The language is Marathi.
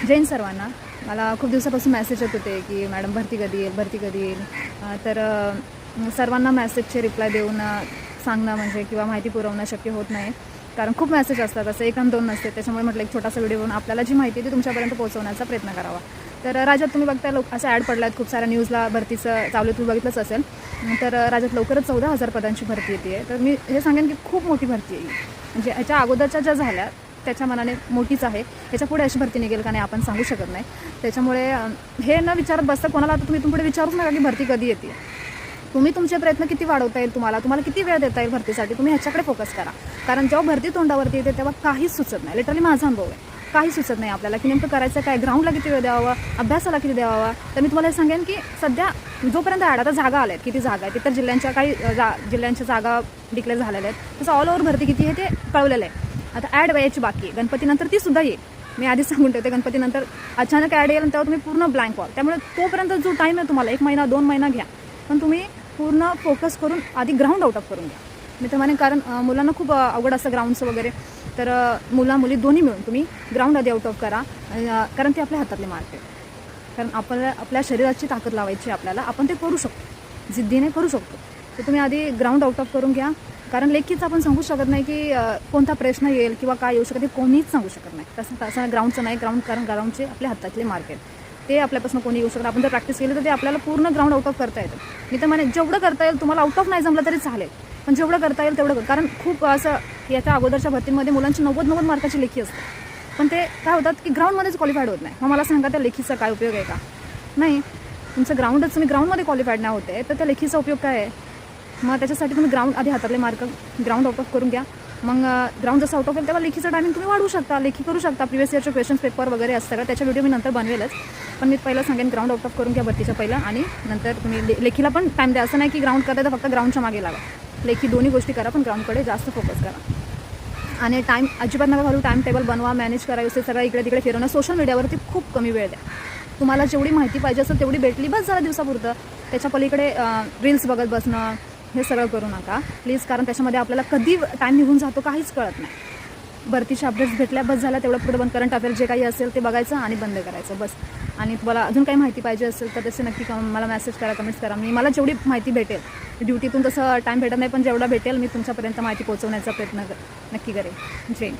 जैन सर्वांना. मला खूप दिवसापासून मेसेज येत होते की मॅडम भरती कधी येईल, भरती कधी येईल. तर सर्वांना मेसेजचे रिप्लाय देऊन सांगणं म्हणजे किंवा माहिती पुरवणं शक्य होत नाही, कारण खूप मेसेज असतात, असं 1 आणि 2 नसते. त्याच्यामुळे म्हटलं एक छोटासा व्हिडिओ बनवून आपल्याला जी माहिती आहे ती तुमच्यापर्यंत पोहोचवण्याचा प्रयत्न करावा. तर राज्यात तुम्ही बघताय असं ॲड पडल्या आहेत खूप साऱ्या न्यूजला, भरतीचं चालू तुम्ही बघितलंच असेल. तर राज्यात लवकरच 14,000 पदांची भरती येते आहे. तर मी हे सांगेन की खूप मोठी भरती आहे, म्हणजे ह्याच्या अगोदरच्या ज्या झाल्या त्याच्या मनाने मोठीच आहे. ह्याच्यापुढे अशी भरती निघेल का नाही आपण सांगू शकत नाही. त्याच्यामुळे हे न विचारत बसता कोणाला आता तुम्ही इथून पुढे विचारूच नका की भरती कधी येते. तुम्ही तुमचे प्रयत्न किती वाढवता येईल, तुम्हाला किती वेळ देता येईल भरतीसाठी, तुम्ही ह्याच्याकडे फोकस करा. कारण जेव्हा भरती तोंडावरती येते तेव्हा काहीच सुचत नाही. लिटरली माझा अनुभव आहे, काही सुचत नाही आपल्याला की नेमकं करायचं काय, ग्राउंडला किती वेळ द्यावा, अभ्यासाला किती द्यावा. तर मी तुम्हाला हे सांगेन की सध्या जोपर्यंत आता जागा आल्या आहेत, किती जागा आहेत, इतर जिल्ह्यांच्या काही जिल्ह्यांच्या जागा डिक्लेअर झालेल्या आहेत, तसं ऑल ओव्हर भरती किती आहे ते कळवलेलं आहे. आता ॲड यायची बाकी आहे, गणपतीनंतर ती सुद्धा येईल. मी आधीच सांगून ठेवते, गणपतीनंतर अचानक ॲड येईल तेव्हा तुम्ही पूर्ण ब्लँक व्हाल. त्यामुळे तोपर्यंत जो टाईम आहे तुम्हाला 1 महिना 2 महिना घ्या, पण तुम्ही पूर्ण फोकस करून आधी ग्राउंड आउट ऑफ करून घ्या. मी तर म्हणेन, कारण मुलांना खूप अवघड असतं ग्राउंडचं वगैरे. तर मुली दोन्ही मिळून तुम्ही ग्राउंड आधी आउट ऑफ करा, कारण ते आपल्या हातातले मार्क आहे. कारण आपल्या शरीराची ताकद लावायची आपल्याला, आपण ते करू शकतो, जिद्दीने करू शकतो. तर तुम्ही आधी ग्राउंड आउट ऑफ करून घ्या. कारण लेखीचं आपण सांगू शकत नाही की कोणता प्रश्न येईल किंवा काय येऊ शकत, हे कोणीच सांगू शकत नाही. तसं ग्राउंडचं नाही, कारण ग्राउंडचे आपल्या हातातले मार्क आहेत, ते आपल्यापासून कोणी येऊ शकतं. आपण जर प्रॅक्टिस केली तर ते आपल्याला पूर्ण ग्राउंड आउट ऑफ करता येतं. मी तर म्हणे जेवढं करता येईल तुम्हाला, आउट ऑफ नाही जमलं तरी चालेल, पण जेवढं करता येईल तेवढं. कारण खूप असं याच्या अगोदरच्या भरतीमध्ये मुलांची 90 मार्काची लेखी असते, पण ते काय होतात की ग्राउंडमध्येच क्वालिफाईड होत नाही. मग मला सांगा त्या लेखीचा काय उपयोग आहे का? नाही. तुमचं ग्राउंडच, तुम्ही ग्राउंडमध्ये क्वालिफाईड नाही होते तर त्या लेखीचा उपयोग काय आहे? मग त्याच्यासाठी तुम्ही ग्राउंड आधी हातातले मार्क ग्राउंड आउट ऑफ करून घ्या. मग ग्राउंड जसं आउट ऑफ होईल तेव्हा लेखीचं टायमिंग तुम्ही वाढवू शकता, लेखी करू शकता. प्रिव्हियस इयरचे क्वेश्चन पेपर वगैरे असतं का, त्याच्या व्हिडिओ मी नंतर बनवेलच. पण मी पहिलं सांगेन ग्राउंड आउट ऑफ करून घ्या भरतीच्या पहिलं, आणि नंतर तुम्ही लेखीला पण टाईम द्या. असं नाही की ग्राउंड करता तर फक्त ग्राउंडच्या मागे लागा, लेखी दोन्ही गोष्टी करा, पण ग्राउंडकडे जास्त फोकस करा. आणि टाईम अजिबात नका घालू, टाईम टेबल बनवा, मॅनेज करा, व्यवस्थित सगळं इकडे तिकडे फिरवणं. सोशल मीडियावरती खूप कमी वेळ द्या. तुम्हाला जेवढी माहिती पाहिजे असेल तेवढी भेटली बस झालं दिवसापुरतं. त्याच्या पलीकडे रील्स बघत बसणं हे सगळं करू नका प्लीज, कारण त्याच्यामध्ये आपल्याला कधी टाईम निघून जातो काहीच कळत नाही. भरतीच्या अपडेट्स भेटल्या बस झाल्या, तेवढं पुढे बंद. करंट अफेअर जे काही असेल ते बघायचं आणि बंद करायचं बस. आणि तुम्हाला अजून काही माहिती पाहिजे असेल तर तसे नक्की मला मेसेज करा, कमेंट्स करा. मला जेवढी माहिती भेटेल, ड्युटीतून तसं टाईम भेटत नाही, पण जेवढा भेटेल मी तुमच्यापर्यंत माहिती पोहोचवण्याचा प्रयत्न नक्की करेन. जय हिंद.